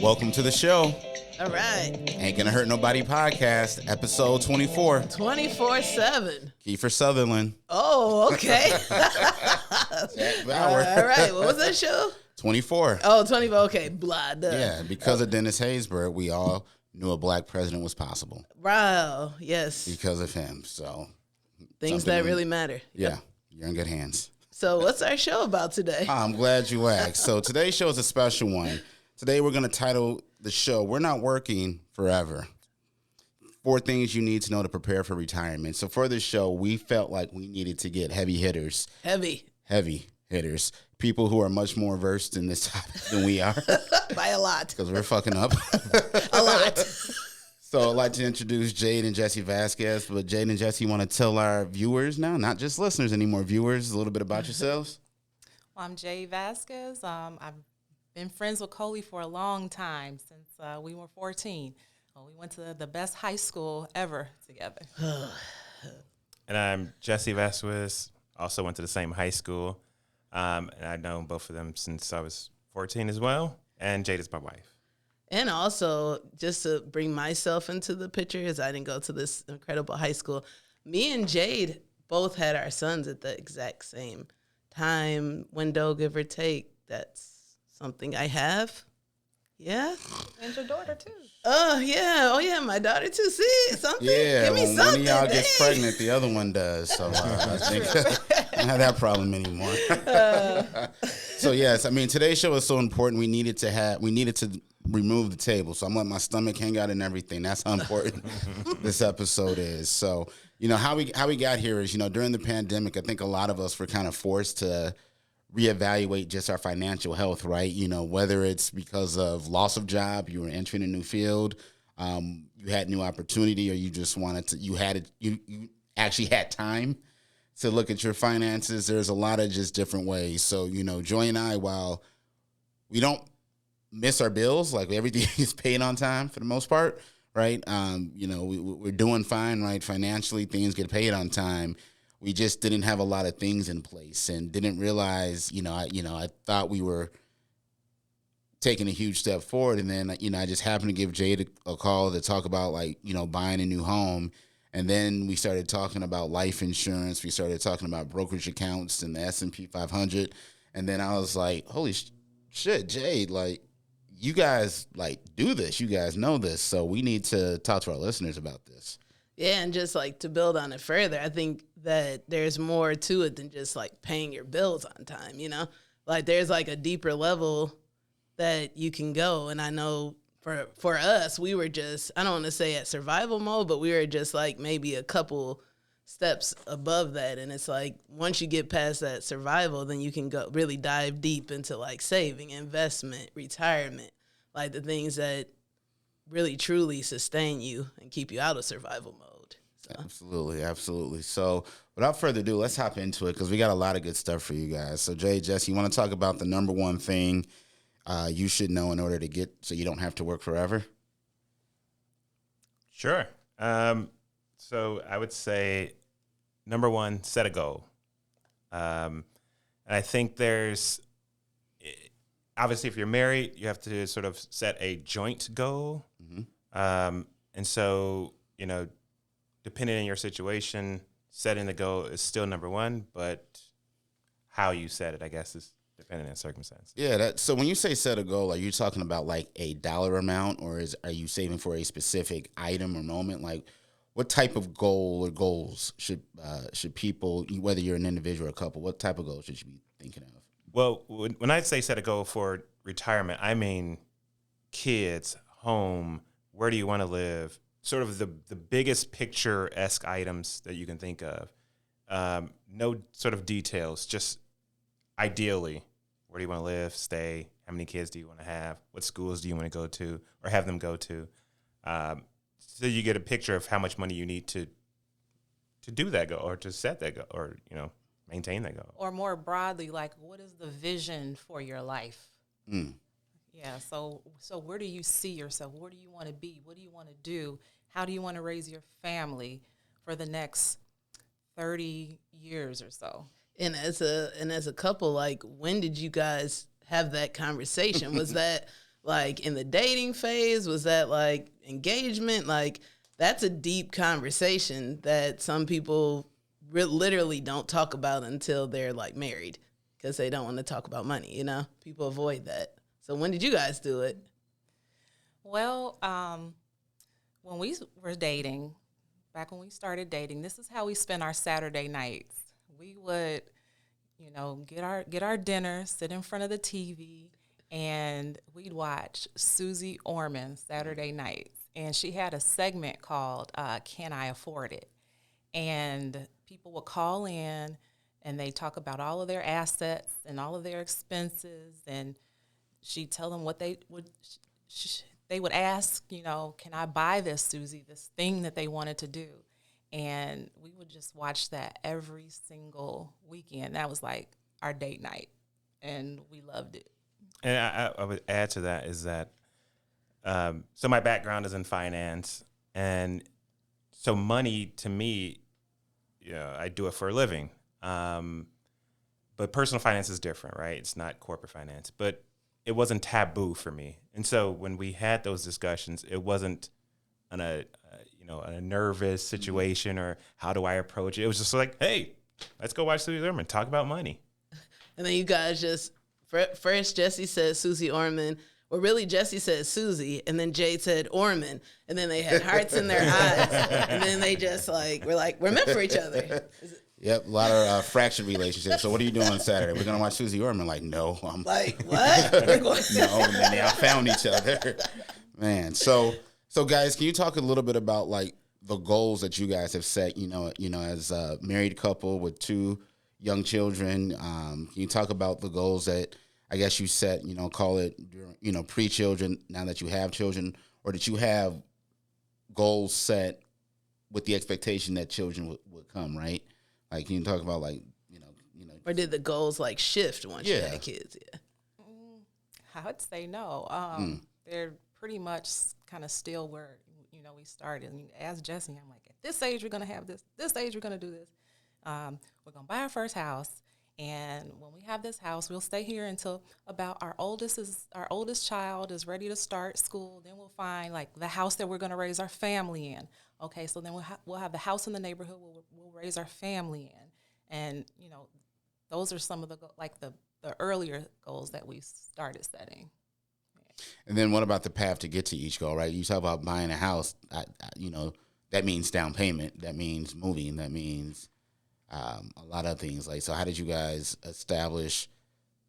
Welcome to the show. All right. Ain't Gonna Hurt Nobody podcast, episode 24. 24/7. Kiefer Sutherland. Oh, okay. All right. What was that show? 24. Oh, 24. Okay. Blah, duh. Yeah, because of Dennis Haysbert, we all knew a black president was possible. Wow. Yes. Because of him. So things that really matter. Yeah. You're in good hands. So what's our show about today? I'm glad you asked. So today's show is a special one. Today we're going to title the show, We're Not Working Forever. 4 things you need to know to prepare for retirement. So for this show, we felt like we needed to get heavy hitters. Heavy hitters. People who are much more versed in this topic than we are. By a lot. Because we're fucking up. A lot. So I'd like to introduce Jade and Jesse Vazquez. But Jade and Jesse, you want to tell our viewers now, not just listeners anymore, viewers, a little bit about yourselves? Well, I'm Jade Vazquez. I've been friends with Coley for a long time, since we were 14. We went to the best high school ever together. And I'm Jesse Vazquez, also went to the same high school. And I've known both of them since I was 14 as well. And Jade is my wife. And also, just to bring myself into the picture, as I didn't go to this incredible high school, me and Jade both had our sons at the exact same time window, give or take. That's something I have. Yeah. And your daughter, too. Yeah. Oh, yeah, my daughter, too. See, something. Yeah, give me when something. one of y'all gets pregnant, the other one does. So I think I don't have that problem anymore. So, yes, I mean, today's show is so important. We needed to remove the table. So I'm letting my stomach hang out and everything. That's how important this episode is. So, how we got here is, during the pandemic, I think a lot of us were kind of forced to reevaluate just our financial health, right? Whether it's because of loss of job, you were entering a new field, you had new opportunity, or you just wanted to, you actually had time to look at your finances. There's a lot of just different ways. So, Joy and I, while we don't miss our bills, like everything is paid on time for the most part, right? We're doing fine, right? Financially, things get paid on time. We just didn't have a lot of things in place and didn't realize, I thought we were taking a huge step forward. And then, I just happened to give Jade a call to talk about buying a new home. And then we started talking about life insurance. We started talking about brokerage accounts and the S&P 500. And then I was like, holy shit, Jade, you guys do this. You guys know this. So we need to talk to our listeners about this. Yeah, and just to build on it further, I think that there's more to it than just paying your bills on time, there's a deeper level that you can go. And I know for us, we were just, I don't want to say at survival mode, but we were just maybe a couple steps above that. And it's once you get past that survival, then you can go really dive deep into saving, investment, retirement, the things that really truly sustain you and keep you out of survival mode. So. Absolutely. So without further ado, let's hop into it because we got a lot of good stuff for you guys. So Jay, Jesse, you want to talk about the number one thing you should know in order to get so you don't have to work forever? Sure. So I would say, number one, set a goal. And I think obviously if you're married, you have to sort of set a joint goal. Mm-hmm. And so, depending on your situation, setting the goal is still number one, but how you set it, I guess, is dependent on circumstances. Yeah. So when you say set a goal, are you talking about a dollar amount, or are you saving for a specific item or moment? What type of goal or goals should people, whether you're an individual or a couple, what type of goals should you be thinking of? Well, when I say set a goal for retirement, I mean kids, home, where do you want to live? Sort of the biggest picture-esque items that you can think of. No sort of details, just ideally, where do you want to live, stay, how many kids do you want to have, what schools do you want to go to or have them go to. So you get a picture of how much money you need to do that goal or to set that goal or, maintain that goal. Or more broadly, what is the vision for your life? Mm. Yeah, so where do you see yourself? Where do you want to be? What do you want to do? How do you want to raise your family for the next 30 years or so? And as a couple, like, when did you guys have that conversation? Was that like in the dating phase? Was that like engagement? Like, that's a deep conversation that some people literally don't talk about until they're like married, because they don't want to talk about money, you know? People avoid that. So when did you guys do it? Well, when we were dating, back when we started dating, this is how we spent our Saturday nights. We would, you know, get our dinner, sit in front of the TV, and we'd watch Susie Orman Saturday nights. And she had a segment called Can I Afford It? And people would call in, and they talk about all of their assets and all of their expenses, and she'd tell them what they would ask, you know, can I buy this, Susie, this thing that they wanted to do? And we would just watch that every single weekend. That was like our date night, and we loved it. And I would add to that is that, so my background is in finance, and so money to me, you know, I do it for a living. But personal finance is different, right? It's not corporate finance, but it wasn't taboo for me. And so when we had those discussions, it wasn't a nervous situation or how do I approach it. It was just like, hey, let's go watch Susie Orman, talk about money. And then you guys just, first Jesse said Susie Orman. Well, really, Jesse said Susie, and then Jade said Orman, and then they had hearts in their eyes, and then they just we're meant for each other. Yep, a lot of fractured relationships. So what are you doing on Saturday? We're going to watch Susie Orman. Like, no. I'm like, what? No, and then they all found each other. Man, so guys, can you talk a little bit about, like, the goals that you guys have set, you know, as a married couple with 2 young children? Can you talk about the goals that I guess you set, you know, call it, you know, pre-children, now that you have children, or did you have goals set with the expectation that children would come, right? Like, can you talk about, like, you know. Or did the goals, like, shift once you had kids? Yeah. I would say no. They're pretty much kind of still where, you know, we started. And as Jesse, I'm like, at this age, we're going to have this. This age, we're going to do this. We're going to buy our first house. And when we have this house, we'll stay here until about our oldest child is ready to start school. Then we'll find, like, the house that we're going to raise our family in. Okay, so then we'll have the house in the neighborhood we'll raise our family in. And, you know, those are some of the earlier goals that we started setting. Yeah. And then what about the path to get to each goal, right? You talk about buying a house, you know, that means down payment, that means moving, that means a lot of things. Like, so how did you guys establish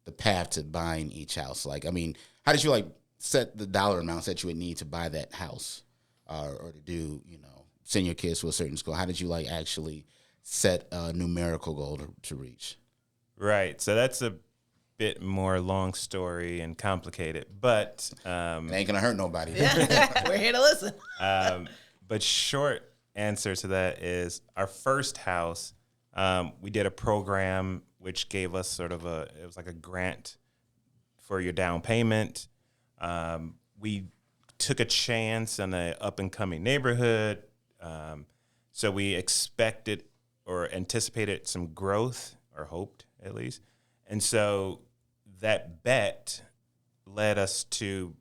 the path to buying each house? Like, I mean, how did you, like, set the dollar amounts that you would need to buy that house or to do, you know, send your kids to a certain school? How did you, like, actually set a numerical goal to reach? Right. So that's a bit more long story and complicated, but it ain't gonna hurt nobody. Yeah. We're here to listen. But short answer to that is our first house, we did a program which gave us it was like a grant for your down payment. We took a chance on an up-and-coming neighborhood. So we expected or anticipated some growth, or hoped at least. And so that bet led us to,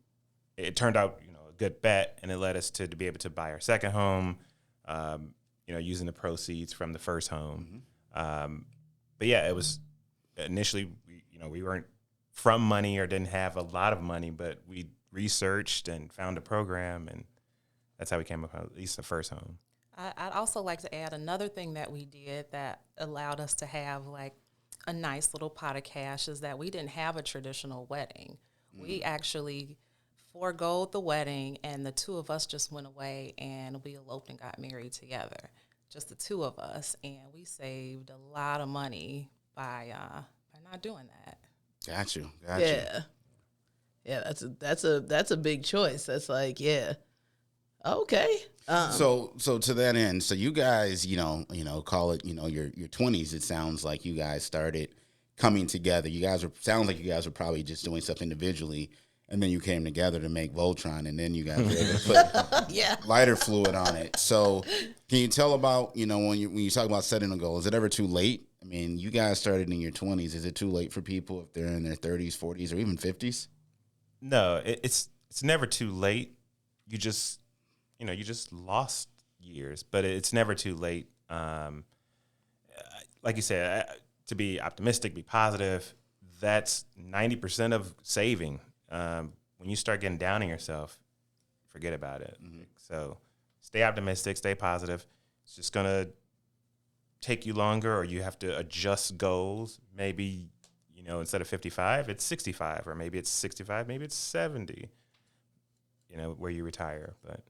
it turned out, you know, a good bet, and it led us to be able to buy our second home, you know, using the proceeds from the first home. Mm-hmm. But yeah, it was initially, we weren't from money or didn't have a lot of money, but we researched and found a program, and that's how we came up with at least the first home. I'd also like to add another thing that we did that allowed us to have, like, a nice little pot of cash is that we didn't have a traditional wedding. Mm. We actually forgoed the wedding, and the 2 of us just went away, and we eloped and got married together, just the 2 of us, and we saved a lot of money by not doing that. Got you. Yeah, that's a big choice. That's like, yeah. Okay. So to that end, so you guys, you know, call it, you know, your 20s. It sounds like you guys started coming together. Sounds like you guys were probably just doing stuff individually, and then you came together to make Voltron, and then you guys were able to put lighter fluid on it. So can you tell about, you know, when you talk about setting a goal, is it ever too late I mean, you guys started in your 20s. Is it too late for people if they're in their 30s, 40s, or even 50s? No, it's never too late. You just lost years, but it's never too late. Like you said, to be optimistic, be positive. That's 90% of saving. When you start getting down on yourself, forget about it. Mm-hmm. So stay optimistic, stay positive. It's just going to take you longer, or you have to adjust goals. Maybe, instead of 55, it's 65, or maybe it's 65, maybe it's 70, where you retire. But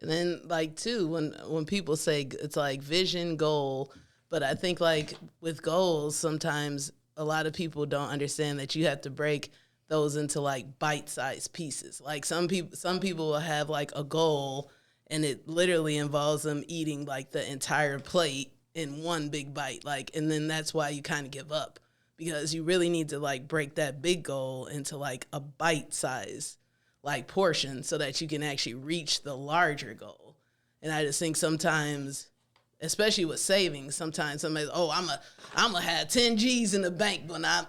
and then, like, too, when people say it's like vision, goal, but I think, like, with goals, sometimes a lot of people don't understand that you have to break those into, like, bite-sized pieces. Like, some people will have, like, a goal, and it literally involves them eating, like, the entire plate in one big bite. Like, and then that's why you kind of give up, because you really need to, like, break that big goal into, like, a bite-size, like, portion so that you can actually reach the larger goal. And I just think sometimes, especially with savings, sometimes somebody's, I'm gonna have 10 G's in the bank when I'm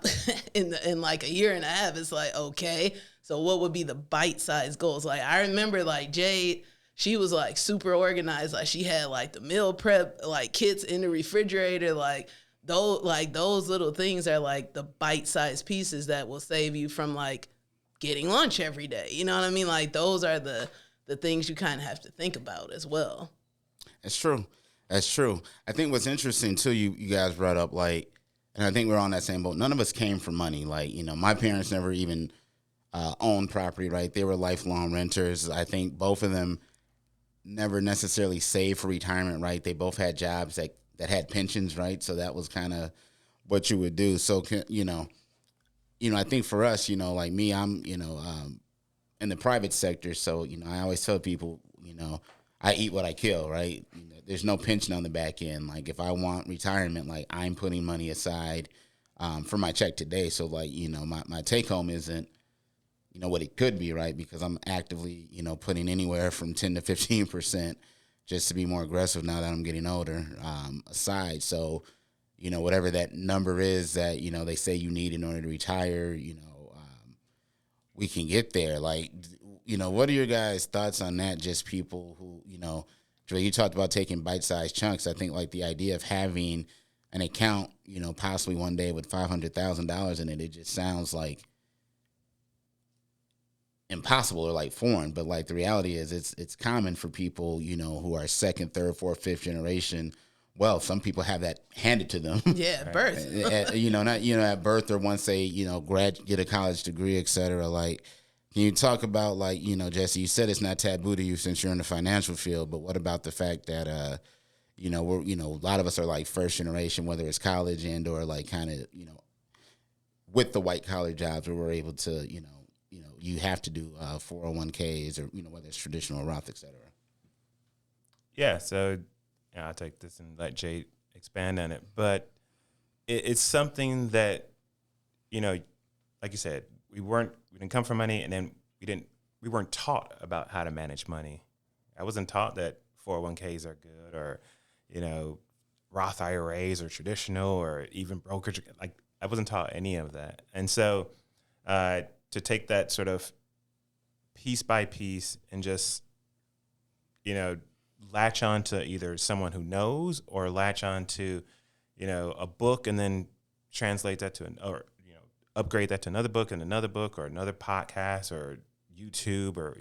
in like a year and a half. It's like, okay, so what would be the bite-sized goals? Like, I remember, like, Jade, she was, like, super organized. Like, she had, like, the meal prep, like, kits in the refrigerator. Like, those little things are, like, the bite-sized pieces that will save you from, like, getting lunch every day. You know what I mean? Like, those are the things you kind of have to think about as well. That's true. That's true. I think what's interesting, too, you guys brought up, like, and I think we're on that same boat. None of us came from money. Like, my parents never even owned property, right? They were lifelong renters. I think both of them never necessarily saved for retirement, right? They both had jobs that had pensions, right? So that was kind of what you would do. So, I think for us, like me, I'm, in the private sector. So, I always tell people, I eat what I kill, right? There's no pension on the back end. Like, if I want retirement, like, I'm putting money aside for my check today. So, like, my take home isn't, what it could be, right? Because I'm actively, putting anywhere from 10 to 15% just to be more aggressive now that I'm getting older aside. So, whatever that number is that, they say you need in order to retire, we can get there. Like, what are your guys' thoughts on that? Just people who, Dre, you talked about taking bite-sized chunks. I think, like, the idea of having an account, possibly one day with $500,000 in it, it just sounds like impossible or like foreign. But, like, the reality is it's common for people, who are second, third, fourth, fifth generation. Well, some people have that handed to them. Yeah, at birth. Not at birth, or once they get a college degree, et cetera. Like, can you talk about, like, Jesse, you said it's not taboo to you since you're in the financial field, but what about the fact that we're a lot of us are, like, first generation, whether it's college and or, like, kind of with the white collar jobs where we're able to you have to do 401ks or whether it's traditional or Roth, et cetera. Yeah, so I'll take this and let Jade expand on it. But it's something that, like you said, we didn't come from money, and then we weren't taught about how to manage money. I wasn't taught that 401ks are good, or, Roth IRAs or traditional, or even brokerage. Like, I wasn't taught any of that. And so to take that sort of piece by piece and just, latch on to either someone who knows, or latch on to, a book, and then translate that upgrade that to another book and another book, or another podcast or YouTube, or,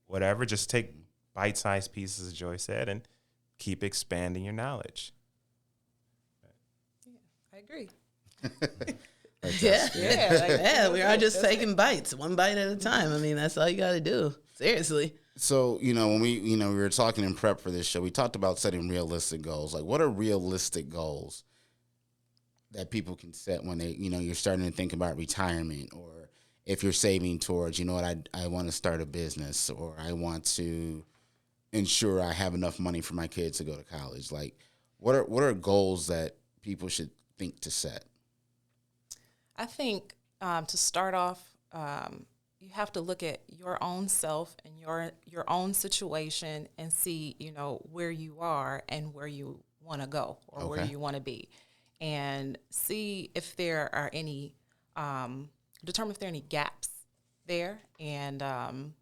whatever. Just take bite-sized pieces, as Joy said, and keep expanding your knowledge. Yeah, I agree. Yeah, we are just taking bites, one bite at a time. I mean, that's all you got to do. Seriously. So, when we were talking in prep for this show, we talked about setting realistic goals. Like, what are realistic goals that people can set when they, you're starting to think about retirement, or if you're saving towards, I want to start a business, or I want to ensure I have enough money for my kids to go to college. Like, what are goals that people should think to set? I think to start off, you have to look at your own self and your own situation and see, where you are and where you want to go, or where you want to be. and see if there are any, determine if there are any gaps there, and kind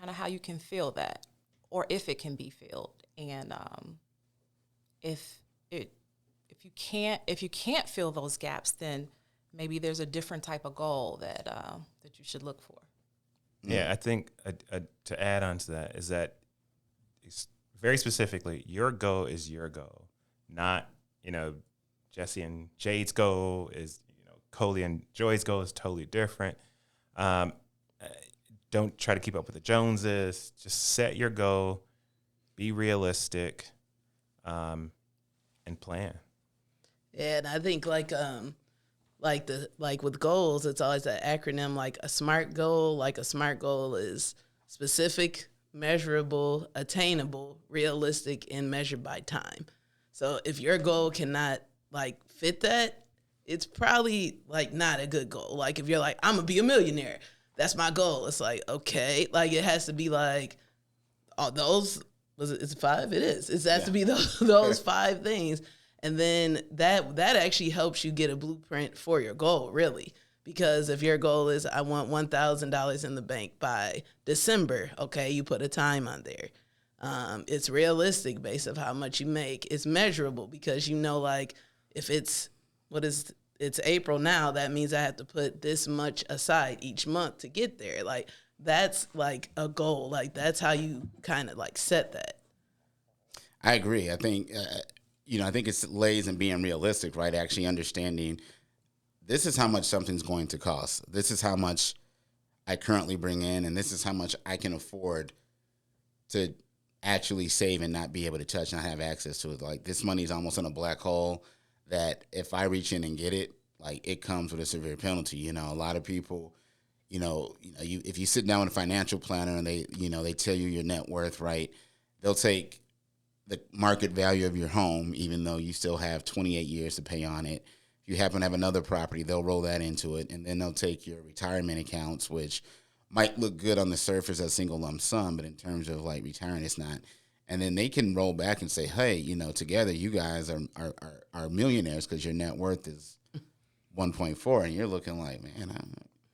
of how you can fill that, or if it can be filled. And if you can't fill those gaps, then maybe there's a different type of goal that that you should look for. Yeah, I think to add on to that is that very specifically, your goal is your goal, not, Jesse and Jade's goal is, Coley and Joy's goal is totally different. Don't try to keep up with the Joneses. Just set your goal, be realistic, and plan. Yeah, and I think like with goals, it's always an acronym, like a SMART goal. Like a SMART goal is specific, measurable, attainable, realistic, and measured by time. So if your goal cannot like fit that, it's probably like not a good goal. Like if you're like, I'm gonna be a millionaire, that's my goal. It's like, okay, like it has to be like, oh, those, is it 5? It is. It has to be those 5 things. And then that actually helps you get a blueprint for your goal, really. Because if your goal is, I want $1,000 in the bank by December, okay, you put a time on there. It's realistic based on how much you make. It's measurable because like if it's April now, that means I have to put this much aside each month to get there. Like that's like a goal. Like that's how you kind of like set that. I agree. I think, I think it lays in being realistic, right? Actually understanding this is how much something's going to cost. This is how much I currently bring in, and this is how much I can afford to actually save and not be able to touch, not have access to it. Like this money is almost in a black hole that if I reach in and get it, like it comes with a severe penalty. A lot of people, if you sit down with a financial planner and they tell you your net worth, right? They'll take the market value of your home, even though you still have 28 years to pay on it. If you happen to have another property, they'll roll that into it, and then they'll take your retirement accounts, which might look good on the surface as single lump sum, but in terms of like retiring, it's not. And then they can roll back and say, hey, together you guys are millionaires because your net worth is 1.4, and you're looking like, man,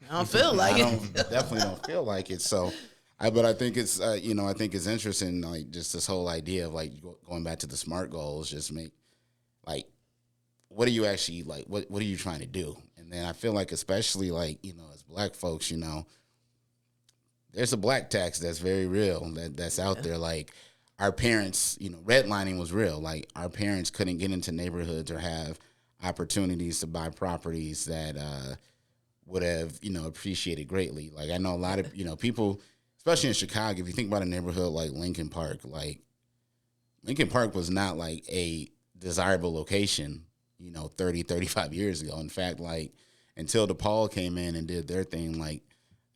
I don't feel like it. Definitely don't feel like it. So, but I think it's, I think it's interesting, like just this whole idea of like going back to the SMART goals, just make like, what are you actually like, what are you trying to do? And then I feel like, especially like, as Black folks, there's a black tax that's very real that's out there. Like our parents, redlining was real. Like our parents couldn't get into neighborhoods or have opportunities to buy properties that would have, appreciated greatly. Like I know a lot of, people, especially in Chicago, if you think about a neighborhood like Lincoln Park was not like a desirable location, 30, 35 years ago. In fact, like until DePaul came in and did their thing, like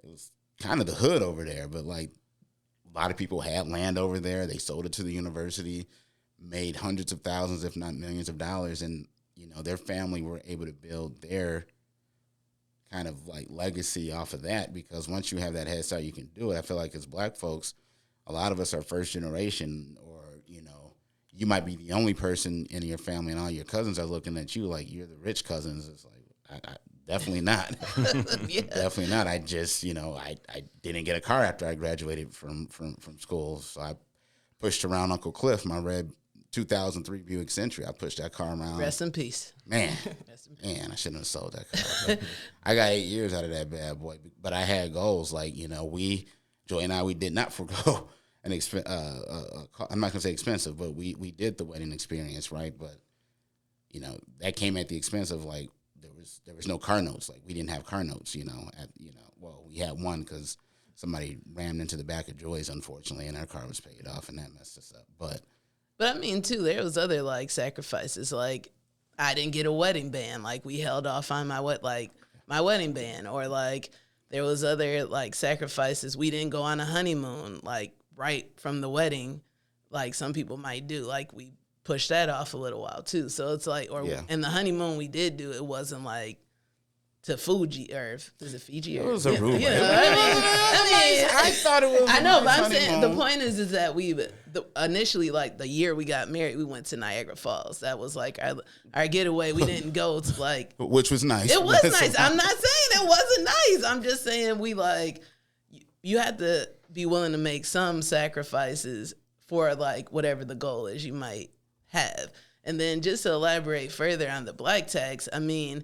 it was kind of the hood over there. But like a lot of people had land over there. They sold it to the university, made hundreds of thousands, if not millions of dollars. And, their family were able to build their kind of like legacy off of that, because once you have that head start, you can do it. I feel like as Black folks, a lot of us are first generation, or, you might be the only person in your family and all your cousins are looking at you like you're the rich cousins. It's like, I definitely not. Yeah. Definitely not. I just, I didn't get a car after I graduated from school. So I pushed around Uncle Cliff, my red 2003 Buick Century. I pushed that car around. Rest in peace. Man, I shouldn't have sold that car. I got 8 years out of that bad boy. But I had goals. Like, Joy and I, we did not forgo an I'm not going to say expensive, but we did the wedding experience, right? But, that came at the expense of, like, there was no car notes. Like, we didn't have car notes, well, we had one because somebody rammed into the back of Joy's, unfortunately, and our car was paid off, and that messed us up. But I mean, too, there was other, like, sacrifices. Like, I didn't get a wedding band. Like, we held off on my wedding band. Or, like, there was other, like, sacrifices. We didn't go on a honeymoon, like, right from the wedding, like some people might do. Like, we pushed that off a little while, too. So it's like, and the honeymoon we did do, it wasn't, like, to Fuji, or is it Fiji? It Or, was Aruba. you know, I thought it was. I know, but I'm saying the honeymoon. point is that initially, like the year we got married, we went to Niagara Falls. That was like our getaway. We didn't go to like, Which was nice. it was nice. I'm not saying it wasn't nice. I'm just saying we like, you had to be willing to make some sacrifices for like whatever the goal is you might have. And then just to elaborate further on the black tax, I mean,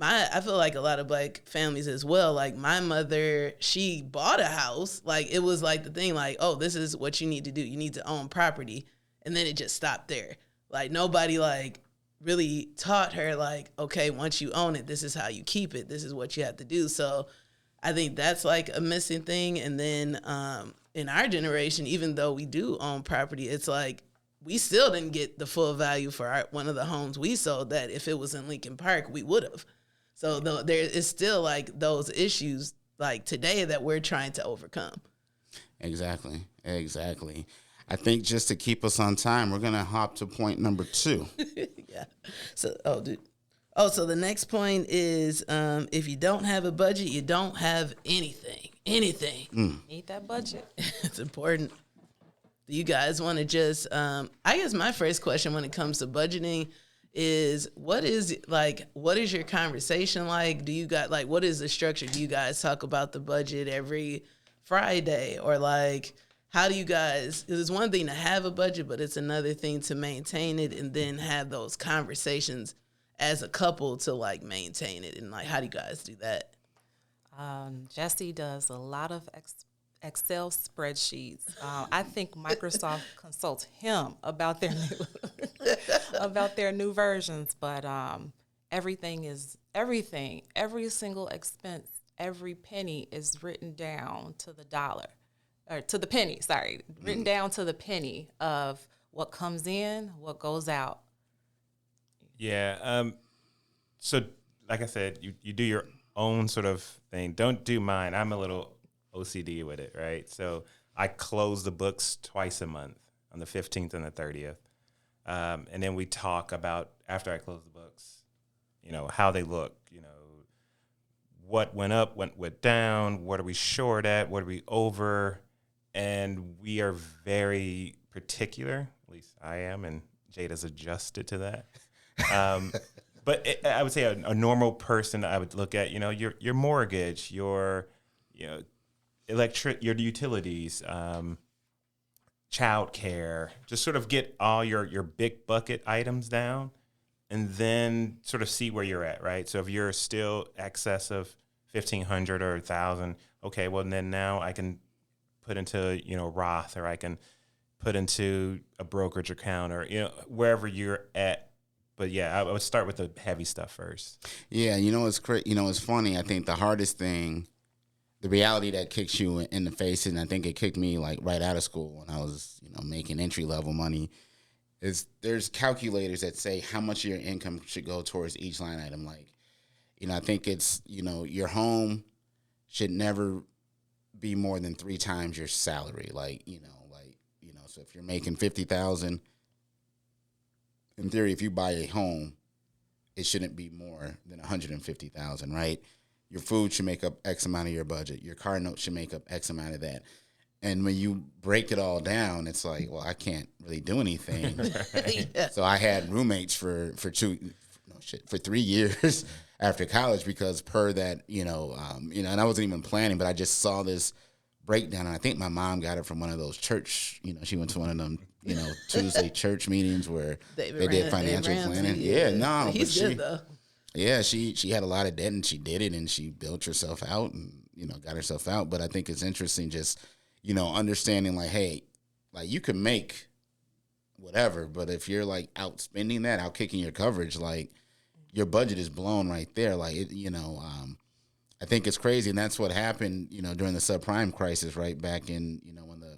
I feel like a lot of black families as well, like my mother, she bought a house. Like it was like the thing like, oh, this is what you need to do. You need to own property. And then it just stopped there. Like nobody like really taught her like, okay, once you own it, this is how you keep it. This is what you have to do. So I think that's like a missing thing. And then in our generation, even though we do own property, it's like we still didn't get the full value for one of the homes we sold that if it was in Lincoln Park, we would have. So there is still like those issues like today that we're trying to overcome. Exactly. I think just to keep us on time, we're going to hop to point number 2. Yeah. So, so the next point is if you don't have a budget, you don't have anything. Need that budget. It's important. Do you guys want to just, I guess my first question when it comes to budgeting is what is your conversation like? Do you got like, what is the structure? Do you guys talk about the budget every Friday, or like, how do you guys, because it's one thing to have a budget, but it's another thing to maintain it and then have those conversations as a couple to like maintain it. And like, how do you guys do that? Jesse does a lot of Excel spreadsheets. I think Microsoft consults him about their new versions, but every single expense, every penny is written down to the dollar, or to the penny. Sorry, written down to the penny of what comes in, what goes out. Yeah. So, like I said, you do your own sort of thing. Don't do mine. I'm a little OCD with it, right? So I close the books twice a month, on the 15th and the 30th. And then we talk about, after I close the books, how they look, what went up, what went down, what are we short at, what are we over? And we are very particular, at least I am, and Jade has adjusted to that. But I would say a normal person, I would look at, your mortgage, your utilities, child care, just sort of get all your big bucket items down and then sort of see where you're at, right? So if you're still excess of $1,500 or $1,000, okay, well then now I can put into, Roth, or I can put into a brokerage account, or, wherever you're at. But yeah, I would start with the heavy stuff first. Yeah, it's funny. I think the hardest thing, the reality that kicks you in the face, and I think it kicked me like right out of school when I was, making entry level money, is there's calculators that say how much of your income should go towards each line item. Like, I think it's, your home should never be more than 3 times your salary. So if you're making $50,000, in theory, if you buy a home, it shouldn't be more than $150,000, right? Your food should make up X amount of your budget. Your car note should make up X amount of that. And when you break it all down, it's like, well, I can't really do anything. Yeah. So I had roommates for 3 years after college because per that, and I wasn't even planning, but I just saw this breakdown. And I think my mom got it from one of those church, she went to one of them, Tuesday church meetings where they did financial planning. Yeah, he's good though. Yeah, she had a lot of debt and she did it and she built herself out and, got herself out. But I think it's interesting just, understanding like, hey, like you can make whatever, but if you're like out spending that, out kicking your coverage, like your budget is blown right there. Like, I think it's crazy. And that's what happened, during the subprime crisis, right? Back in,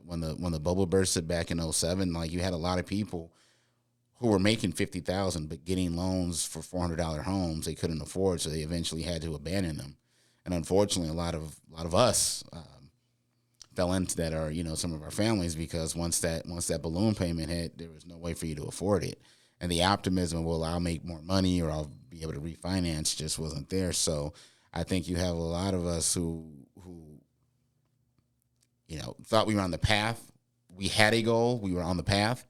when the bubble bursted back in 2007, like you had a lot of people who were making $50,000 but getting loans for $400 homes they couldn't afford, so they eventually had to abandon them. And unfortunately, a lot of us fell into that, or some of our families, because once that balloon payment hit, there was no way for you to afford it, and the optimism, well, I'll make more money or I'll be able to refinance, just wasn't there. So I think you have a lot of us who thought we were on the path. We had a goal. We were on the path,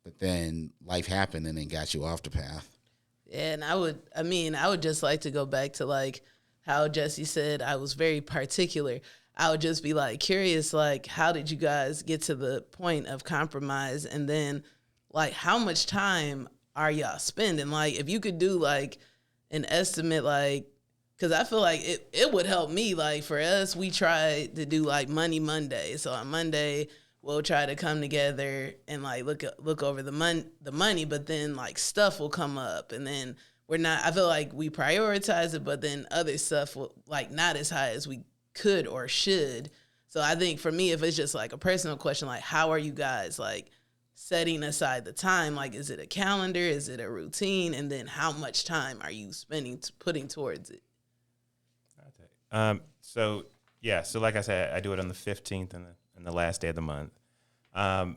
but then life happened and then got you off the path. Yeah, and I would just like to go back to like how Jesse said I was very particular. I would just be like curious, like how did you guys get to the point of compromise, and then like how much time are y'all spending? Like if you could do like an estimate, like because I feel like it would help me. Like for us, we try to do like Money Monday. So on Monday, we'll try to come together and like look over the money, but then like stuff will come up, and then I feel like we prioritize it, but then other stuff will like not as high as we could or should. So I think for me, if it's just like a personal question, like how are you guys like setting aside the time? Like, is it a calendar? Is it a routine? And then how much time are you putting towards it? So like I said, I do it on the 15th and the last day of the month. As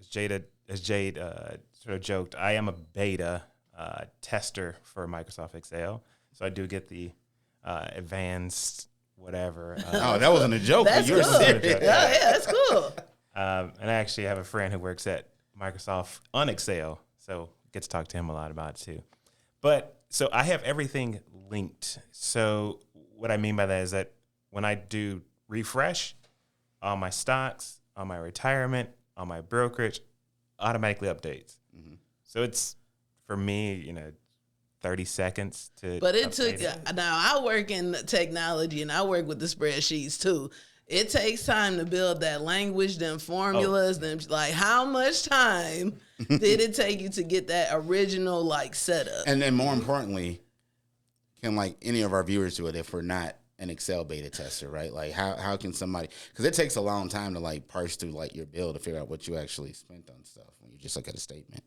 Jade sort of joked, I am a beta tester for Microsoft Excel. So I do get the advanced whatever. That wasn't a joke. That's you were cool. serious. Yeah, that's cool. And I actually have a friend who works at Microsoft on Excel, so get to talk to him a lot about it too. But so I have everything linked. So what I mean by that is that when I do refresh, all my stocks, all my retirement, all my brokerage automatically updates. Mm-hmm. So it's, for me, 30 seconds to. But it took, now I work in technology and I work with the spreadsheets too. It takes time to build that language, them formulas, them like how much time did it take you to get that original like setup? And then more importantly, can like any of our viewers do it if we're not an Excel beta tester, right? Like how can somebody, because it takes a long time to like parse through like your bill to figure out what you actually spent on stuff when you just look at a statement.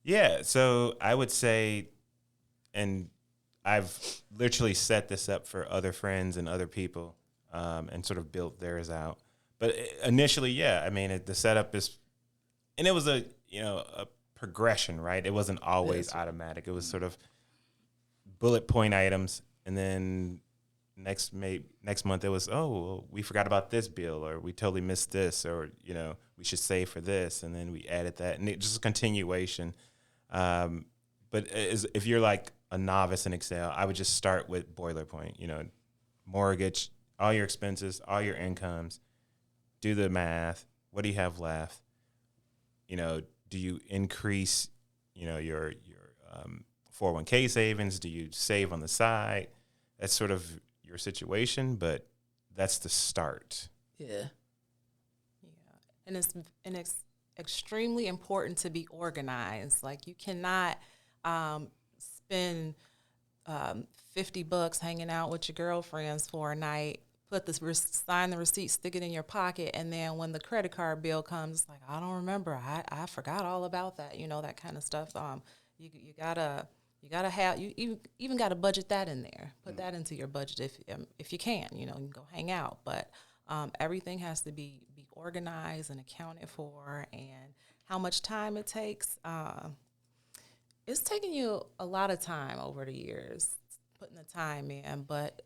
Yeah, so I would say, and I've literally set this up for other friends and other people, and sort of built theirs out. But initially, the setup is, and it was a progression, right? It wasn't always automatic. It was sort of bullet point items, and then next month it was, we forgot about this bill, or we totally missed this, or we should save for this, and then we added that, and it just a continuation. But if you're like a novice in Excel, I would just start with boilerplate, mortgage, all your expenses, all your incomes, do the math. What do you have left? Do you increase, your 401k savings? Do you save on the side? That's sort of your situation, but that's the start. Yeah. And it's extremely important to be organized. Like you cannot spend $50 hanging out with your girlfriends for a night, sign the receipt, stick it in your pocket, and then when the credit card bill comes, it's like, I don't remember. I forgot all about that, that kind of stuff. You gotta have, you even gotta budget that in there. Put that into your budget if you can, you can go hang out. But everything has to be organized and accounted for, and how much time it takes. It's taken you a lot of time over the years, putting the time in, but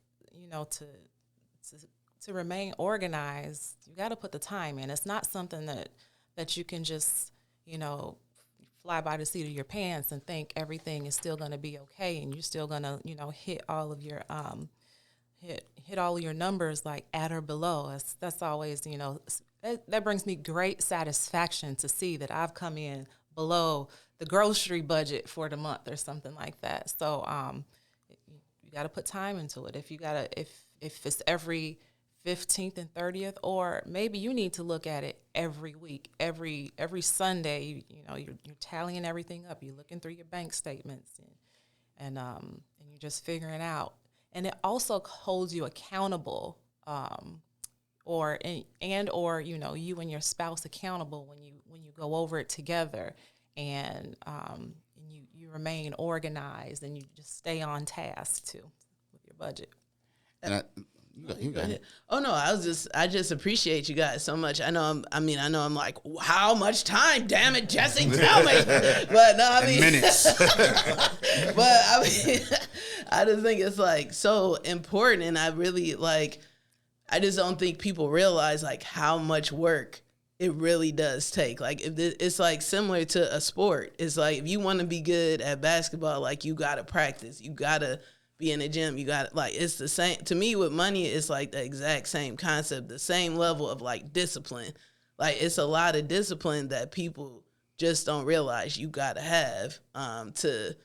to remain organized, you got to put the time in. It's not something that you can just, fly by the seat of your pants and think everything is still going to be okay, and you're still going to, hit all of your hit all of your numbers like at or below. That's always, that brings me great satisfaction to see that I've come in below the grocery budget for the month or something like that. So you got to put time into it. If it's every 15th and 30th, or maybe you need to look at it every week, every Sunday. You're tallying everything up. You're looking through your bank statements, and you're just figuring out. And it also holds you accountable, or you and your spouse accountable when you go over it together, and you remain organized, and you just stay on task too with your budget. And You got it. Oh no, I just appreciate you guys so much. I know I'm like, how much time? Damn it, Jesse, tell me. But no, I mean minutes. but I mean, I just think it's like so important, and I really like. I just don't think people realize like how much work it really does take. Like it's like similar to a sport. It's like if you want to be good at basketball, like you gotta practice, you gotta be in the gym, you got like it's the same to me with money. It's like the exact same concept, the same level of like discipline. Like it's a lot of discipline that people just don't realize you gotta have to,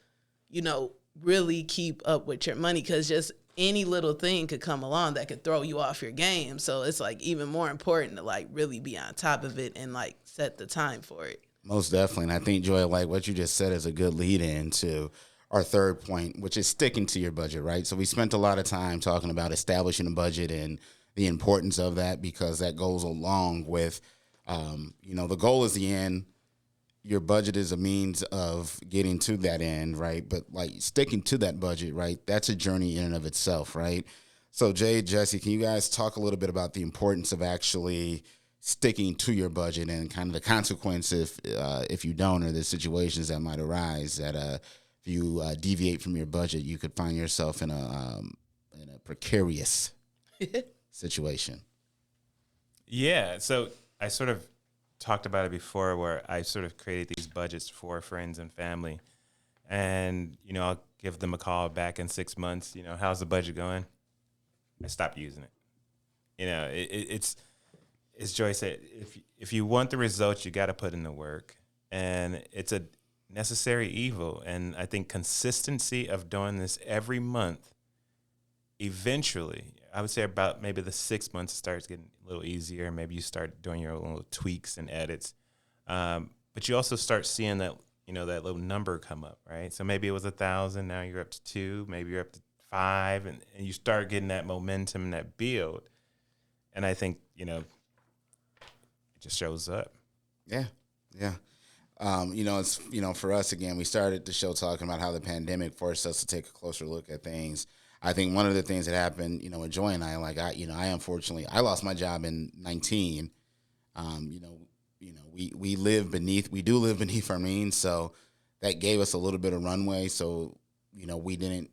really keep up with your money, because just any little thing could come along that could throw you off your game. So it's like even more important to like really be on top of it and like set the time for it. Most definitely. And I think, Joy, like what you just said is a good lead in to our third point, which is sticking to your budget, right? So we spent a lot of time talking about establishing a budget and the importance of that, because that goes along with, the goal is the end. Your budget is a means of getting to that end, right? But like sticking to that budget, right? That's a journey in and of itself, right? So Jade, Jesse, can you guys talk a little bit about the importance of actually sticking to your budget and kind of the consequences if you don't, or the situations that might arise that if you deviate from your budget, you could find yourself in a precarious situation. Yeah, so I sort of talked about it before, where I sort of created these budgets for friends and family, and I'll give them a call back in 6 months. How's the budget going? I stopped using it. It's as Joy said, if you want the results, you got to put in the work, and it's a necessary evil. And I think consistency of doing this every month, eventually, I would say about maybe the 6 months, it starts getting a little easier. Maybe you start doing your own little tweaks and edits. But you also start seeing that, that little number come up, right? So maybe it was 1,000. Now you're up to 2, maybe you're up to 5, and you start getting that momentum and that build. And I think, it just shows up. Yeah. Yeah. It's, for us, again, we started the show talking about how the pandemic forced us to take a closer look at things. I think one of the things that happened, with Joy and I, like I unfortunately, I lost my job in 19. We do live beneath our means, so that gave us a little bit of runway. So, we didn't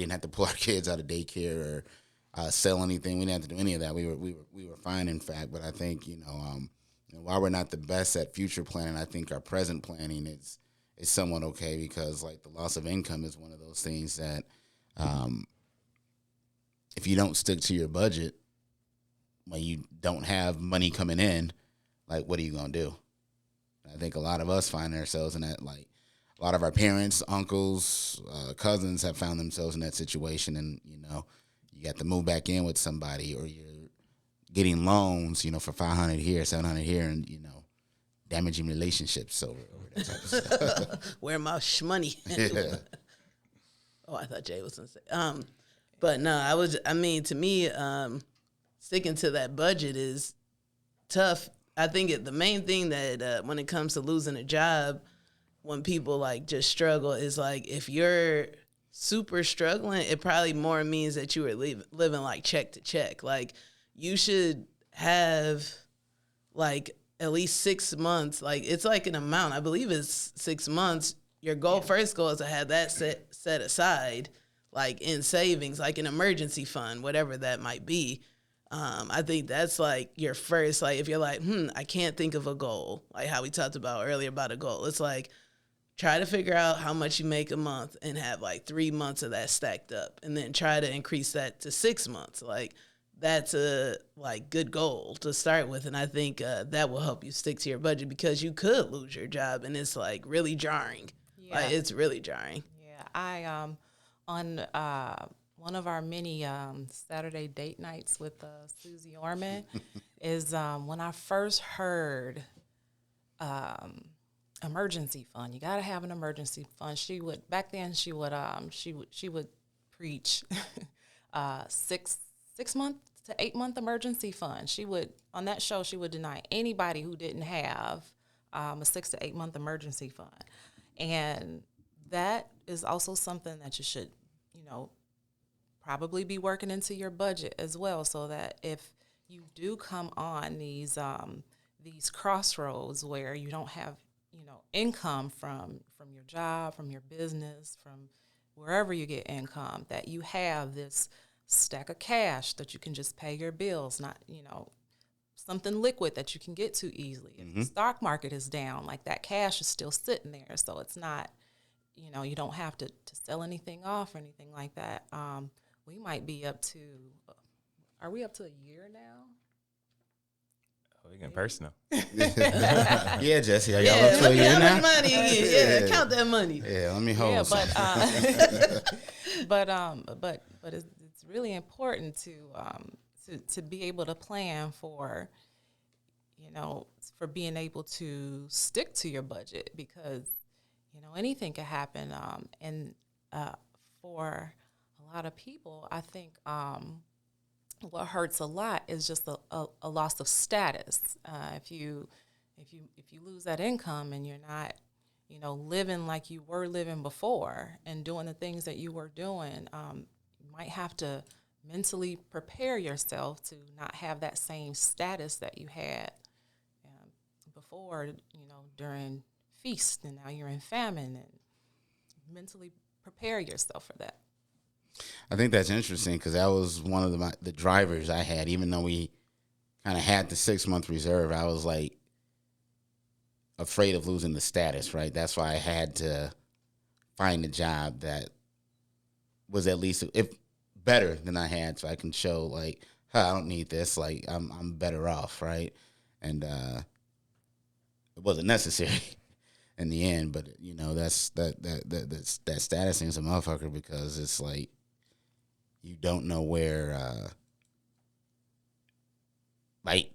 have to pull our kids out of daycare or sell anything. We didn't have to do any of that. We were fine, in fact. But I think, while we're not the best at future planning, I think our present planning is somewhat okay, because like the loss of income is one of those things that, if you don't stick to your budget, when you don't have money coming in, like, what are you going to do? I think a lot of us find ourselves in that, like, a lot of our parents, uncles, cousins have found themselves in that situation. And, you got to move back in with somebody, or you're getting loans, for 500 here, 700 here, and, damaging relationships over that type of stuff. Where my shmoney? Yeah. Oh, I thought Jay was going to say. But no, to me, sticking to that budget is tough. I think the main thing that when it comes to losing a job, when people like just struggle, is like if you're super struggling, it probably more means that you are living like check to check. Like you should have like at least 6 months. Like it's like an amount. I believe it's 6 months. Your first goal is to have that set aside, like in savings, like an emergency fund, whatever that might be. I think that's like your first, like if you're like, I can't think of a goal, like how we talked about earlier about a goal. It's like, try to figure out how much you make a month and have like 3 months of that stacked up, and then try to increase that to 6 months. Like that's a like good goal to start with. And I think that will help you stick to your budget, because you could lose your job and it's like really jarring. Yeah. Like it's really jarring. Yeah. I, on one of our many Saturday date nights with Susie Orman is when I first heard emergency fund. You got to have an emergency fund. She would preach 6 month to 8 month emergency fund. She would, on that show, she would deny anybody who didn't have a 6 to 8 month emergency fund. And that is also something that you should, probably be working into your budget as well, so that if you do come on these crossroads where you don't have, income from your job, from your business, from wherever you get income, that you have this stack of cash that you can just pay your bills, not, something liquid that you can get to easily. If the stock market is down, like that cash is still sitting there. So it's not, you don't have to sell anything off or anything like that. We might be up to, are we up to a year now? Oh, we're getting personal. Yeah, Jesse, are y'all up to a year now? Money. Count that money. Yeah, let me hold some. But it's really important to be able to plan for, for being able to stick to your budget, because, anything can happen. And for a lot of people, I think what hurts a lot is just a loss of status. If you lose that income and you're not, living like you were living before and doing the things that you were doing, you might have to mentally prepare yourself to not have that same status that you had before, during feast, and now you're in famine, and mentally prepare yourself for that. I think that's interesting, because that was one of the drivers I had. Even though we kind of had the 6-month reserve, I was like afraid of losing the status, right? That's why I had to find a job that was at least better than I had, so I can show like, I don't need this. Like I'm better off, right? And it wasn't necessary in the end, but that's that status thing's a motherfucker, because it's like you don't know where like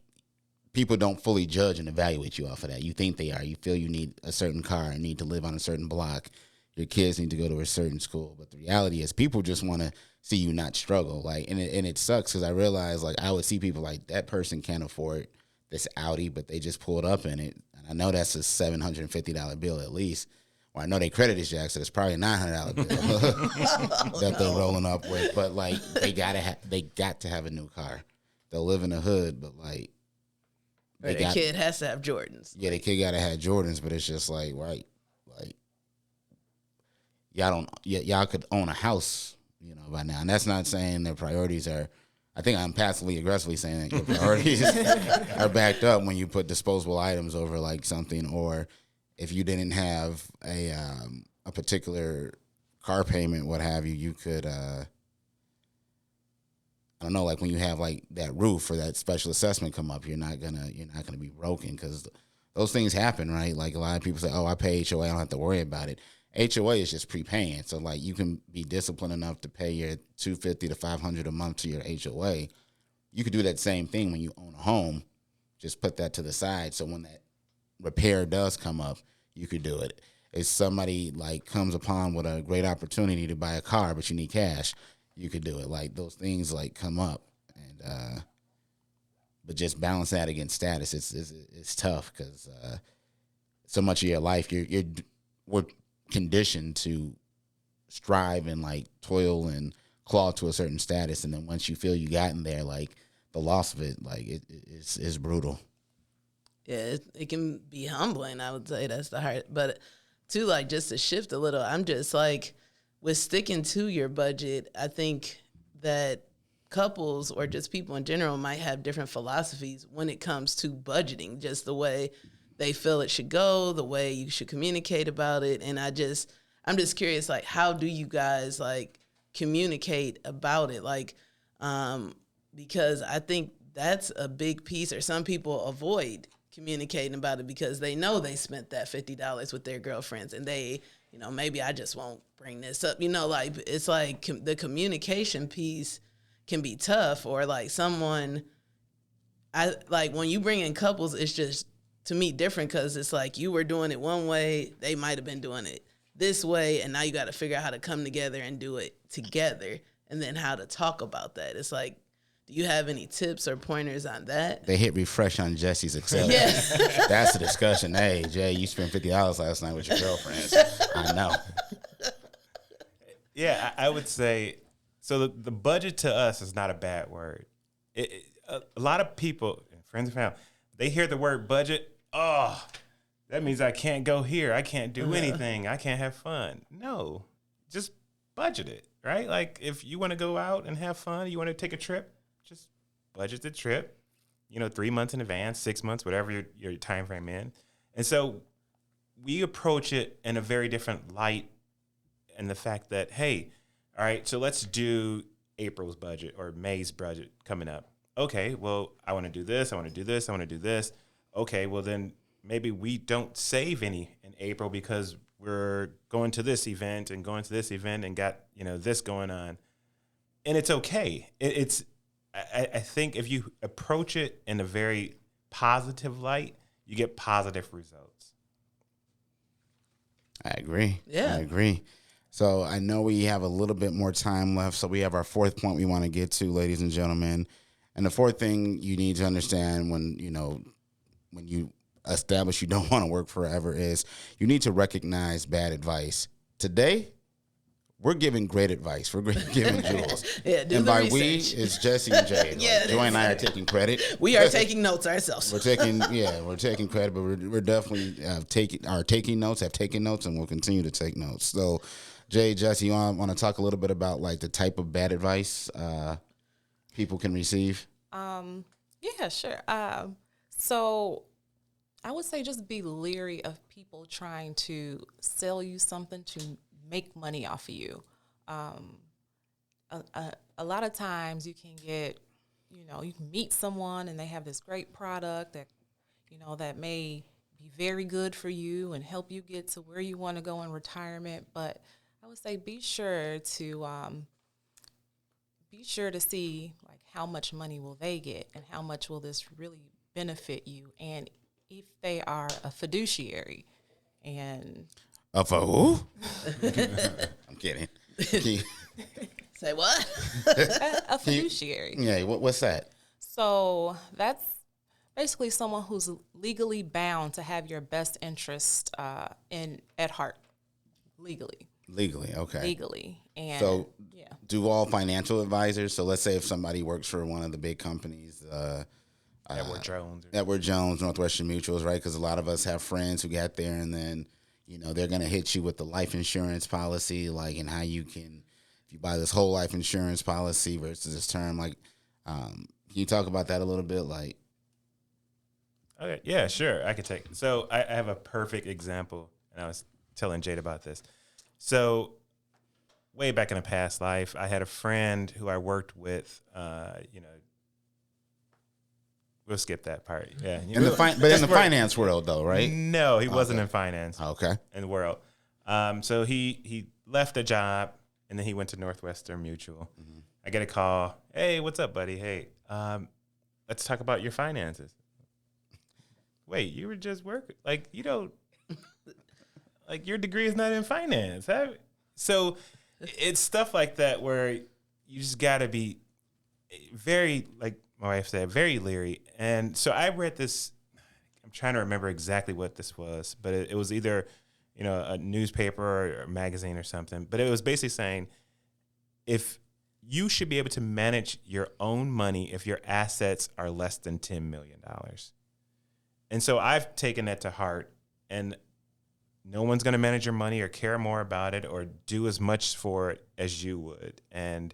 people don't fully judge and evaluate you off of that. You think they are. You feel you need a certain car and need to live on a certain block. Your kids need to go to a certain school. But the reality is people just want to see you not struggle. Like, and it sucks, because I realize, like, I would see people like, that person can't afford this Audi, but they just pulled up in it. And I know that's a $750 bill at least. Or I know their credit is jacked, so it's probably a $900 bill that they're rolling up with. But like, they got to have a new car. They'll live in the hood, but like, the kid has to have Jordans. Yeah, the kid got to have Jordans, but it's just like, right, like, y'all could own a house, by now. And that's not saying their priorities are, I think I'm passively aggressively saying that your priorities are backed up when you put disposable items over like something, or if you didn't have a particular car payment, what have you, you could, I don't know, like when you have like that roof or that special assessment come up, you're not gonna be broken, because those things happen, right? Like a lot of people say, oh, I pay HOA, I don't have to worry about it. HOA is just prepaying, so like you can be disciplined enough to pay your $250 to $500 a month to your HOA. You could do that same thing when you own a home. Just put that to the side, so when that repair does come up, you could do it. If somebody like comes upon with a great opportunity to buy a car, but you need cash, you could do it. Like those things like come up, and but just balance that against status. It's tough, because so much of your life we're conditioned to strive and like toil and claw to a certain status, and then once you feel you gotten there, like the loss of it, like it's brutal. Yeah, it can be humbling. I would say that's the hard, but too, like, just to shift a little, I'm just like, with sticking to your budget, I think that couples or just people in general might have different philosophies when it comes to budgeting, just the way they feel it should go, the way you should communicate about it. And I'm just curious, like, how do you guys like communicate about it? Like, because I think that's a big piece, or some people avoid communicating about it because they know they spent that $50 with their girlfriends, and they, maybe I just won't bring this up. Like, it's like the communication piece can be tough, or like when you bring in couples, it's just, to me, different, because it's like you were doing it one way, they might have been doing it this way, and now you got to figure out how to come together and do it together, and then how to talk about that. It's like, do you have any tips or pointers on that? They hit refresh on Jesse's Excel. Yeah. That's the discussion. Hey, Jay, you spent $50 last night with your girlfriends. I know. Yeah, I would say So the budget to us is not a bad word. A lot of people, friends and family, they hear the word budget. Oh, that means I can't go here. I can't do anything. I can't have fun. No, just budget it, right? Like if you want to go out and have fun, you want to take a trip, just budget the trip, 3 months in advance, 6 months, whatever your time frame in. And so we approach it in a very different light, and the fact that, hey, all right, so let's do April's budget or May's budget coming up. Okay, well, I want to do this. I want to do this. I want to do this. Okay, well, then maybe we don't save any in April because we're going to this event and going to this event and got, this going on. And it's okay. I think if you approach it in a very positive light, you get positive results. I agree. Yeah. I agree. So I know we have a little bit more time left. So we have our fourth point we want to get to, ladies and gentlemen. And the fourth thing you need to understand when you establish you don't want to work forever is you need to recognize bad advice. Today, we're giving great advice. We're giving jewels. Yeah, do and the by research. we, it's Jesse and Jade. Yeah, Joy and I are taking credit. We are taking notes ourselves. We're taking credit, but we're definitely taking notes, and we'll continue to take notes. So, Jay, Jesse, you want to talk a little bit about like the type of bad advice people can receive? Yeah, sure. So I would say just be leery of people trying to sell you something to make money off of you. A lot of times you can get, you can meet someone and they have this great product that, that may be very good for you and help you get to where you want to go in retirement. But I would say be sure to see like how much money will they get and how much will this really benefit you, and if they are a fiduciary. And A who? I'm kidding. Say what? a fiduciary. Yeah, what's that? So that's basically someone who's legally bound to have your best interest at heart, legally. Legally, okay. Legally. And So, yeah. do all financial advisors? So, let's say if somebody works for one of the big companies, Edward Jones, Northwestern Mutuals, right? Because a lot of us have friends who got there, and then they're gonna hit you with the life insurance policy, like, and how you can, if you buy this whole life insurance policy versus this term, like, can you talk about that a little bit, like? Okay, yeah, sure. I could take. So I have a perfect example, and I was telling Jade about this. So way back in a past life, I had a friend who I worked with. We'll skip that part. Yeah, In the finance world, though, right? No, he wasn't in finance. Okay. In the world. So he left a job, and then he went to Northwestern Mutual. Mm-hmm. I get a call. Hey, what's up, buddy? Hey, let's talk about your finances. Wait, you were just working? Like, you don't, like, your degree is not in finance. So it's stuff like that where you just got to be very, like my wife said, very leery. And so I read this, I'm trying to remember exactly what this was, but it was either, a newspaper or a magazine or something. But it was basically saying, if you should be able to manage your own money if your assets are less than $10 million. And so I've taken that to heart, and no one's going to manage your money or care more about it or do as much for it as you would. And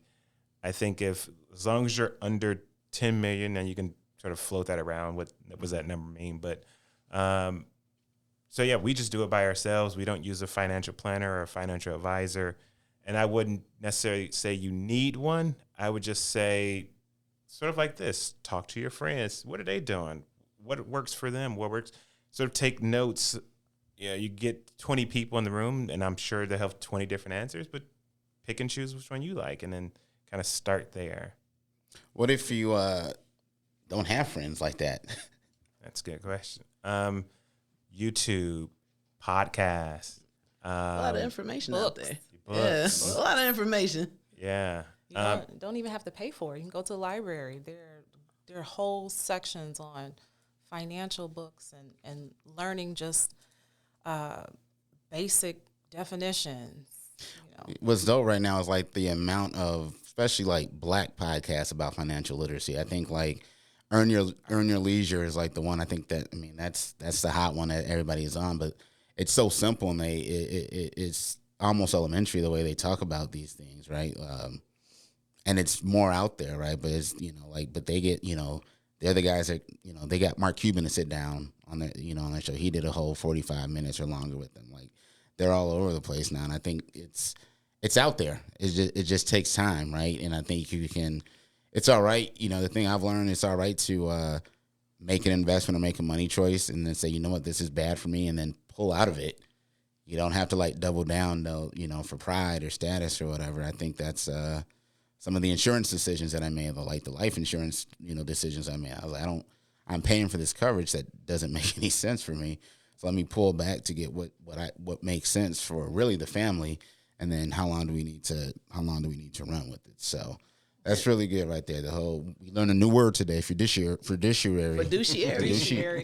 I think as long as you're under 10 million, then you can sort of float that around. What does that number mean? But so yeah, we just do it by ourselves. We don't use a financial planner or a financial advisor. And I wouldn't necessarily say you need one. I would just say sort of like this, talk to your friends. What are they doing? What works for them? What works? Sort of take notes. Yeah, you get 20 people in the room, and I'm sure they have 20 different answers, but pick and choose which one you like, and then kind of start there. What if you don't have friends like that? That's a good question. YouTube, podcasts. A lot of information out there. Books. Yeah, a lot of information. Yeah. You don't even have to pay for it. You can go to the library. There are whole sections on financial books and learning just basic definitions What's dope right now is like the amount of, especially like Black podcasts about financial literacy. I think like Earn Your Leisure is like the one. I think that's the hot one that everybody is on. But it's so simple and it's almost elementary the way they talk about these things, right? And it's more out there, right? But it's but they get they're the guys that they got Mark Cuban to sit down on their on their show. He did a whole 45 minutes or longer with them. Like they're all over the place now, and I think it's out there. It just takes time, right? And I think you can. It's all right. The thing I've learned, it's all right to make an investment or make a money choice and then say, you know what, this is bad for me, and then pull out of it. You don't have to like double down though, for pride or status or whatever. I think that's some of the insurance decisions that I made, like the life insurance, decisions I made. I was like, I'm paying for this coverage that doesn't make any sense for me. So let me pull back to get what makes sense for really the family, and then how long do we need to run with it? So that's really good right there. We learned a new word today, fiduciary.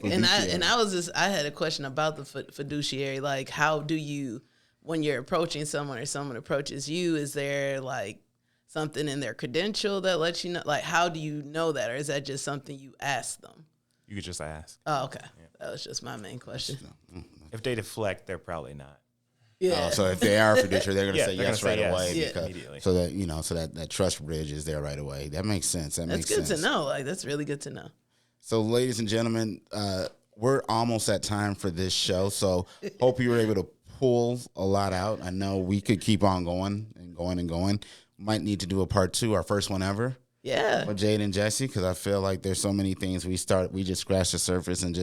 And I had a question about the fiduciary. Like, how do you, when you're approaching someone or someone approaches you, is there like something in their credential that lets you know? Like, how do you know that, or is that just something you ask them? You could just ask. Oh, okay. Yeah. That was just my main question. If they deflect, they're probably not. Yeah. So if they are a fiduciary, they're going to say yes right away. Yeah. Immediately. So that that trust bridge is there right away. That makes sense. That's good to know. Like, that's really good to know. So, ladies and gentlemen, we're almost at time for this show. So, hope you were able to pull a lot out. I know we could keep on going and going and going. Might need to do a part 2, our first one ever. Yeah. With Jade and Jesse, because I feel like there's so many things we just scratch the surface and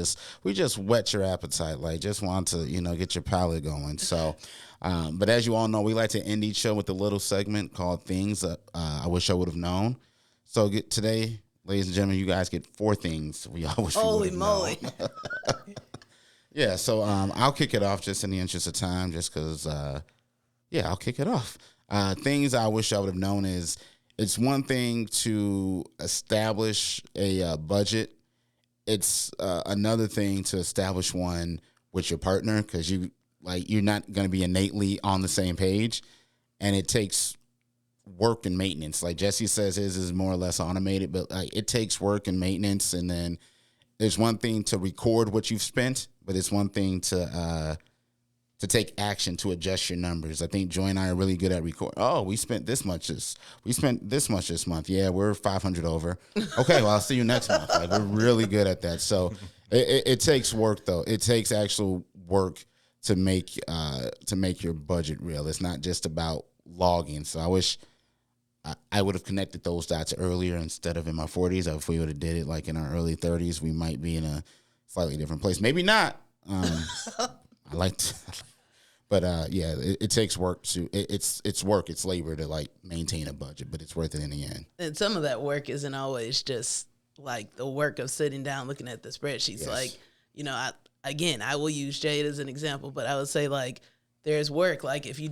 we just whet your appetite. Like, just want to, get your palate going. So, but as you all know, we like to end each show with a little segment called Things I Wish I Would Have Known. So today, ladies and gentlemen, you guys get 4 things we all wish we would have known. Holy moly. Yeah, so I'll kick it off just in the interest of time, just because, I'll kick it off. Things I wish I would have known is, it's one thing to establish a budget. It's another thing to establish one with your partner, because you're not going to be innately on the same page, and it takes work and maintenance. Like Jesse says, his is more or less automated, but it takes work and maintenance. And then there's one thing to record what you've spent, but it's one thing to take action to adjust your numbers. I think Joy and I are really good at record. Oh, we spent this much this month. Yeah, we're 500 over. Okay, well, I'll see you next month. Like, we're really good at that. So it takes work, though. It takes actual work to make your budget real. It's not just about logging. So I wish I would have connected those dots earlier instead of in my 40s. If we would have did it like in our early 30s, we might be in a slightly different place. Maybe not. I like to, but it takes work it's work. It's labor to like maintain a budget, but it's worth it in the end. And some of that work isn't always just like the work of sitting down looking at the spreadsheets. Yes. Like, I will use Jade as an example, but I would say like there's work. Like if you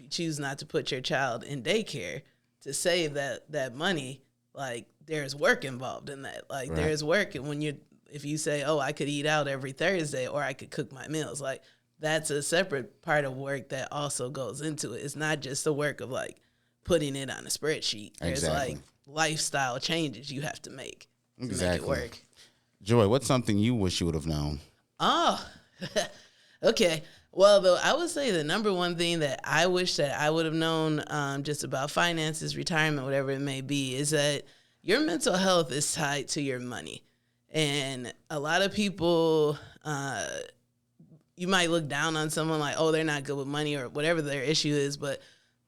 choose not to put your child in daycare to save that money, like there's work involved in that. Like right. There's work, and if you say, oh, I could eat out every Thursday or I could cook my meals, like that's a separate part of work that also goes into it. It's not just the work of like putting it on a spreadsheet. There's like lifestyle changes you have to make to make it work. Joy, what's something you wish you would have known? Oh, okay. Well, though, I would say the number one thing that I wish that I would have known just about finances, retirement, whatever it may be, is that your mental health is tied to your money. And a lot of people, you might look down on someone like, oh, they're not good with money or whatever their issue is. But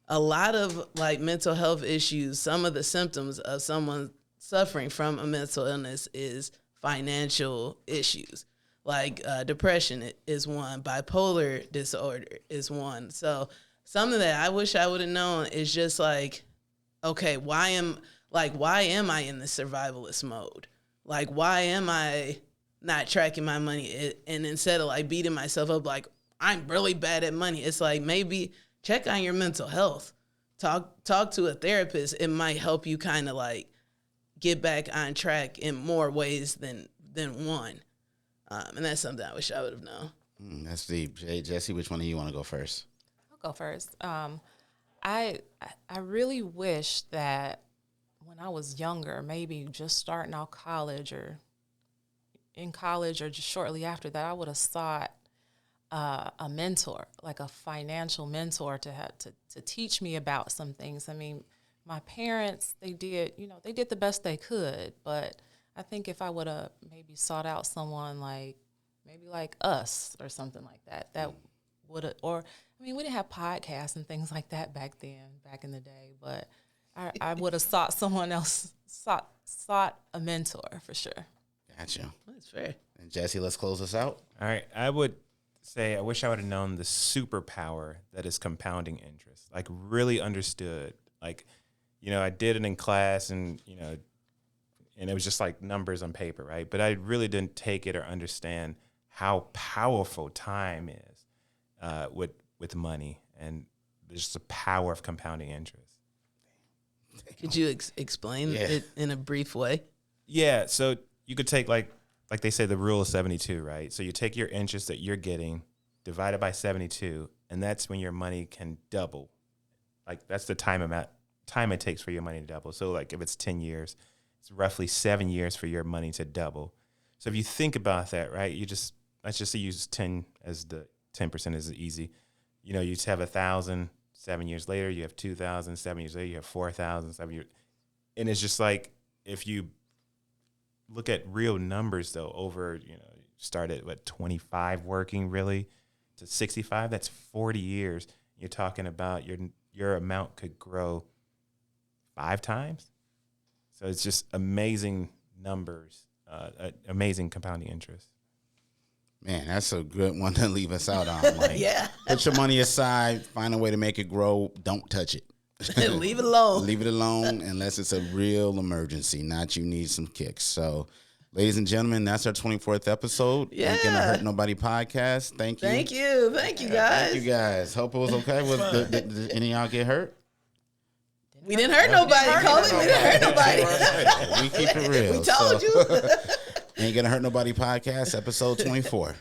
a lot of like mental health issues, some of the symptoms of someone suffering from a mental illness is financial issues. Like depression is one, bipolar disorder is one. So something that I wish I would have known is just like, okay, why am I in the survivalist mode? Like, why am I not tracking my money? And instead of like beating myself up, like I'm really bad at money, it's like maybe check on your mental health. Talk to a therapist. It might help you kind of like get back on track in more ways than one. And that's something I wish I would have known. That's deep. Jesse, which one of you want to go first? I'll go first. I really wish that when I was younger, maybe just starting out college or in college or just shortly after that, I would have sought a mentor, like a financial mentor to teach me about some things. I mean, my parents, they did the best they could, but I think if I would have maybe sought out someone like us or something like that, that would have, or I mean, we didn't have podcasts and things like that back in the day, but I would have sought someone else, sought a mentor for sure. Gotcha. That's fair. And Jesse, let's close this out. All right. I would say I wish I would have known the superpower that is compounding interest. Like really understood. Like, I did it in class and, and it was just like numbers on paper, right? But I really didn't take it or understand how powerful time is with money. And there's the power of compounding interest. Could you explain it in a brief way? Yeah. So you could take like they say the rule of 72, right? So you take your interest that you're getting, divide it by 72, and that's when your money can double. Like that's the time it takes for your money to double. So like if it's 10 years, it's roughly 7 years for your money to double. So if you think about that, right, let's just use 10 as the 10% is easy. You just have 1,000, 7 years later, you have 2,000, 7 years later, you have 4,000, 7 years. And it's just like, if you look at real numbers though, over, start at 25 working really to 65, that's 40 years. You're talking about your amount could grow 5 times. So it's just amazing numbers, amazing compounding interest. Man, that's a good one to leave us out on. Like, put your money aside, find a way to make it grow. Don't touch it. Leave it alone. Leave it alone unless it's a real emergency, not you need some kicks. So, ladies and gentlemen, that's our 24th episode. Yeah. Ain't Gonna Hurt Nobody podcast. Thank you. Thank you, guys. Thank you, guys. Hope it was okay. Did any of y'all get hurt? We didn't hurt nobody, Colin. We didn't hurt nobody. We keep it real. We told you. Ain't Gonna Hurt Nobody podcast, episode 24.